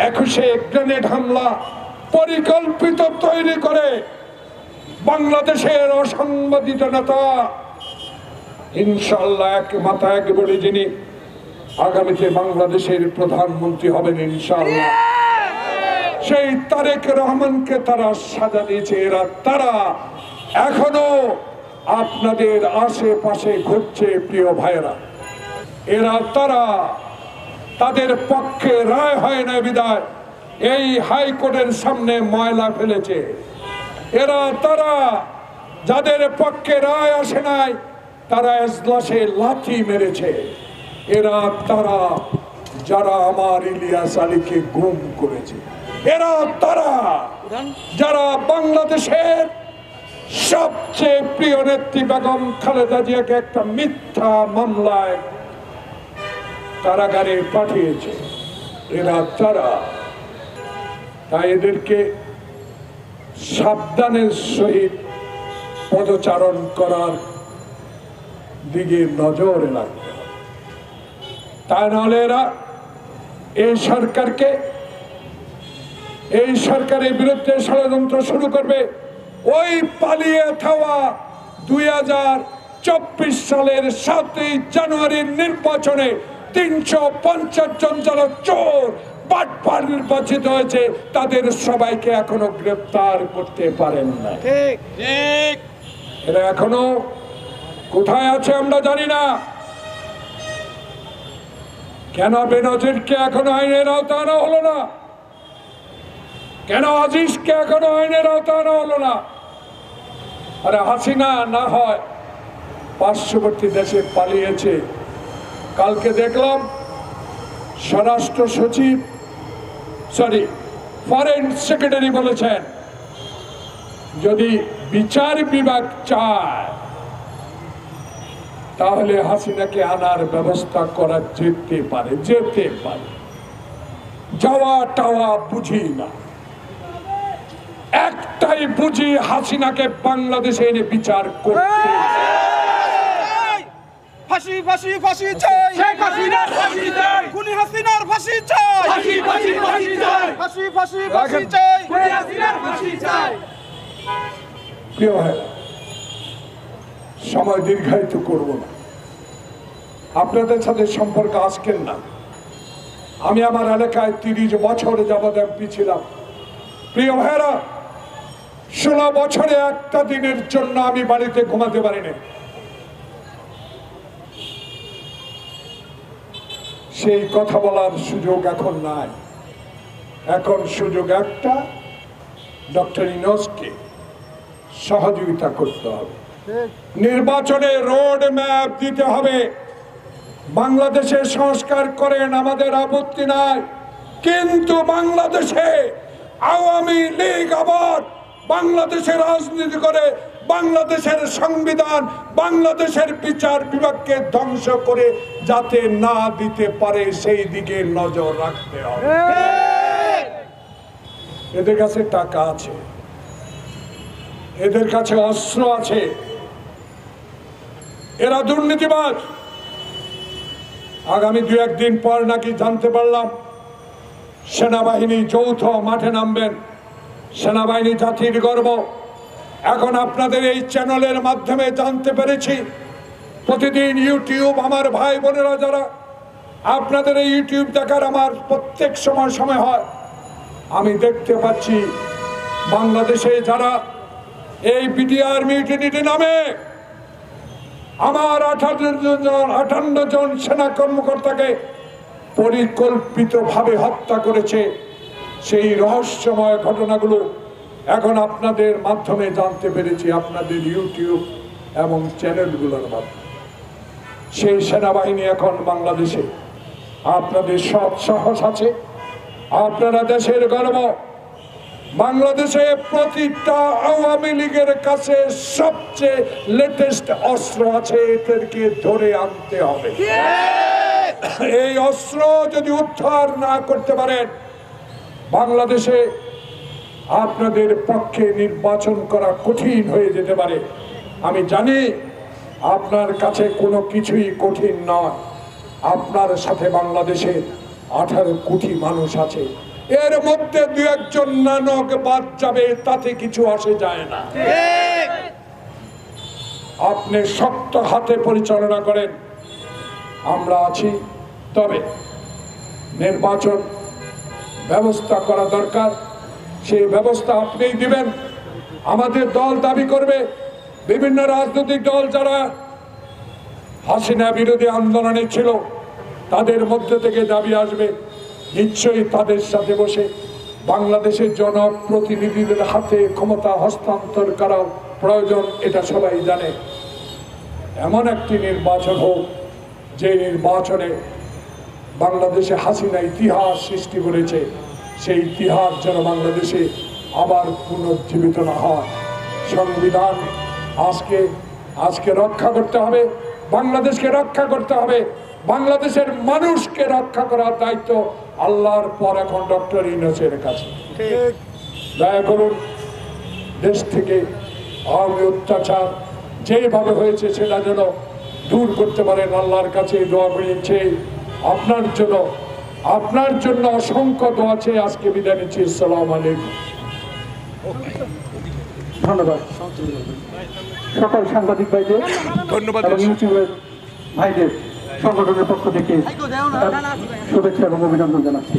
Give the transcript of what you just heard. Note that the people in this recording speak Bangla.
21-এ গ্রেনেড হামলা পরিকল্পিত তৈরি করে বাংলাদেশের অসাংবাদিক নেতা ইনশাআল্লাহ এক মাথা এক বলে যিনি আগামীতে বাংলাদেশের প্রধানমন্ত্রী হবেন ইনশাআল্লাহ, সেই তারেক রহমানকে তারা সাজা দিয়েছে। তারা এখনো আপনাদের আশেপাশে ঘুরছে প্রিয় ভাইরা। তারা তাদের পক্ষে রায় হয় না বিধায় এই হাইকোর্টের সামনে ময়লা ফেলেছে। তারা যাদের পক্ষে রায় আসে নাই তারা এজলাসে লাথি মেরেছে। তারা যারা আমার ইলিয়াস আলীকে গুম করেছে, তারা যারা বাংলাদেশের সবচেয়ে প্রিয় নেত্রী বেগম খালেদা জিয়াকে একটা মিথ্যা মামলায় কারাগারে পাঠিয়েছে, তারা তাই এদেরকে সাবধানের সহিত পদচারণ করার দিকে নজর রাখবে, তাই নাহলে এই সরকারের বিরুদ্ধে ষড়যন্ত্র শুরু করবে। ওই পালিয়ে থাকা 2024 সালের 7ই জানুয়ারির নির্বাচনে 350 জন যারা চোর বাটপার নির্বাচিত হয়েছে তাদের সবাইকে এখনো গ্রেফতার করতে পারেন না। এরা এখনো কোথায় আছে আমরা জানি না। কেন বেনজিরকে এখনো আইনের আওতায় আনা হলো না? কেন আজিজকে এখনো আইনের আওতায় আনা হলো না? আরে হাসিনা না হয় পার্শ্ববর্তী দেশে পালিয়েছে। কালকে দেখলাম স্বরাষ্ট্র সচিব ফরেন সেক্রেটারি বলেছেন যদি বিচার বিভাগ চায় তাহলে হাসিনাকে আনার ব্যবস্থা করা যেতে পারে। যাওয়া টাওয়া বুঝি না, একটাই বুঝি হাসিনাকে বাংলাদেশে এনে বিচার করতে। ফাঁসি ফাঁসি ফাঁসি চাই, শেখ হাসিনার ফাঁসি চাই, খুনি হাসিনার ফাঁসি চাই, ফাঁসি ফাঁসি ফাঁসি চাই, ফাঁসি ফাঁসি ফাঁসি চাই, খুনি হাসিনার ফাঁসি চাই। প্রিয় ভাই, সময় দীর্ঘায়িত করব না, আপনাদের সাথে সম্পর্ক আজকের না। আমি আমার এলাকায় 30 বছর যাবৎ এমপি ছিলাম। প্রিয় ভাইরা, 16 বছরে একটা দিনের জন্য আমি বাড়িতে ঘুমাতে পারিনি। সেই কথা বলার সুযোগ এখন নাই। এখন সুযোগ একটা, ডক্টর ইউনূসকে সহযোগিতা করতে হবে, নির্বাচনে রোড ম্যাপ দিতে হবে। বাংলাদেশে সংস্কার করেন, আমাদের আপত্তি নাই, কিন্তু বাংলাদেশে আওয়ামী লীগ আবার বাংলাদেশের রাজনীতি করে বাংলাদেশের সংবিধান, বাংলাদেশের বিচার বিভাগকে ধ্বংস করে যাতে না দিতে পারে সেই দিকে নজর রাখতে হবে। এদের কাছে টাকা আছে, এদের কাছে অস্ত্র আছে, এরা দুর্নীতিবাজ। আগামী 2-1 দিন পর নাকি জানতে পারলাম সেনাবাহিনী যৌথ মাঠে নামবেন। সেনাবাহিনী জাতির গর্ব। এখন আপনাদের এই চ্যানেলের মাধ্যমে জানতে পেরেছি, প্রতিদিন ইউটিউব আমার ভাই বোনেরা যারা আপনাদের এই ইউটিউব দেখার আমার প্রত্যেক সময় হয়, আমি দেখতে পাচ্ছি বাংলাদেশে যারা এই বিডিআর মিউটিনিতে নামে আমার 58 জন সেনা কর্মকর্তাকে পরিকল্পিতভাবে হত্যা করেছে। সেই রহস্যময় ঘটনাগুলো এখন আপনাদের মাধ্যমে জানতে পেরেছি, আপনাদের ইউটিউব এবং চ্যানেলগুলোর মাধ্যমে। সেই সেনাবাহিনী এখন বাংলাদেশে, আপনাদের সৎ সাহস আছে, আপনারা দেশের গর্ব। বাংলাদেশে প্রতিটা আওয়ামী লীগের কাছে সবচেয়ে লেটেস্ট অস্ত্র আছে, এদেরকে ধরে আনতে হবে। এই অস্ত্র যদি উদ্ধার না করতে পারেন, বাংলাদেশে আপনাদের পক্ষে নির্বাচন করা কঠিন হয়ে যেতে পারে। আমি জানি আপনার কাছে কোনো কিছুই কঠিন নয়। আপনার সাথে বাংলাদেশে 18 কোটি মানুষ আছে, এর মধ্যে দু একজন নানক বাদ যাবে, তাতে কিছু আসে যায় না। আপনি শক্ত হাতে পরিচালনা করেন, আমরা আছি। তবে নির্বাচন ব্যবস্থা করা দরকার, সেই ব্যবস্থা আপনিই দিবেন। আমাদের দল দাবি করবে, বিভিন্ন রাজনৈতিক দল যারা হাসিনা বিরোধী আন্দোলনে ছিল তাদের মধ্যে থেকে দাবি আসবে, নিশ্চয়ই তাদের সাথে বসে বাংলাদেশের জনপ্রতিনিধিদের হাতে ক্ষমতা হস্তান্তর করা প্রয়োজন, এটা সবাই জানে। এমন একটি নির্বাচন হোক যে নির্বাচনে বাংলাদেশে হাসিনা ইতিহাস সৃষ্টি করেছে, সেই ইতিহাস যেন বাংলাদেশে আবার পুনর্জীবিত না হয়। সংবিধান আজকে রক্ষা করতে হবে, বাংলাদেশকে রক্ষা করতে হবে, বাংলাদেশের মানুষকে রক্ষা করার দায়িত্ব আল্লাহর পর এখন ডক্টর ইউনূসের কাছে। দয়া করুন, দেশ থেকে আওয়ামী অত্যাচার যেভাবে হয়েছে সেটা যেন দূর করতে পারেন, আল্লাহর কাছে দোয়া করেছে। আপনার জন্য অসংখ্য দোয়া চেয়ে আজকে বিদায় নিচ্ছি। আসসালামু আলাইকুম। ধন্যবাদ সকল সাংবাদিক ভাইদের, ধন্যবাদ এবং ইউটিউবের ভাইদের সংগঠনের পক্ষ থেকে শুভেচ্ছা এবং অভিনন্দন জানাচ্ছি।